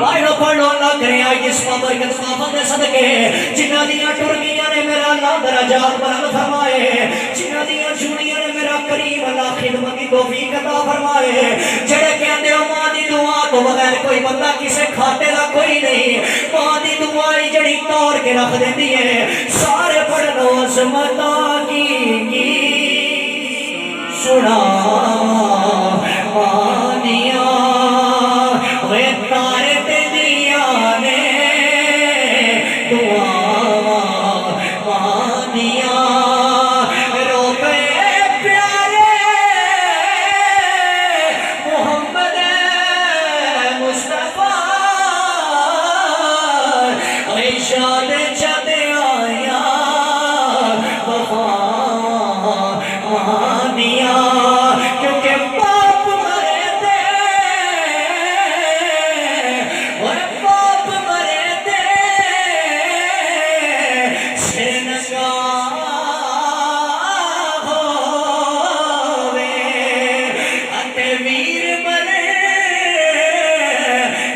وائنو پڑھو اللہ کرے آئی جس پابر کے صحابہ دے صدقے جنہ دیا ٹرکیاں نے میرا اللہ درجات بلند فرمائے جنہ دیا جونیاں نے میرا کریم اللہ خدمت کی توفیق عطا فرمائے جڑے کہندے ہو ماں دی دعا تو بغیر کوئی بندہ کسے کھاتے دا کوئی نہیں ماں دی دعائی جڑی توڑ کے رکھ دیتی ہے سارے پڑھنو عظمتاں کی سنا مانیاں وے تارے تے دیا نے دعا مانیاں رو پہ پیارے محمد مصطفیٰ ارشاد چد آیا وفا مانیاں کیونکہ باپ مرے دے اور باپ مرے دے سرنگا ہووے اتے ویر مرے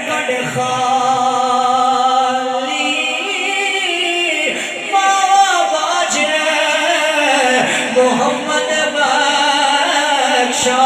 کڑ خالی ماں باج محمد بخشا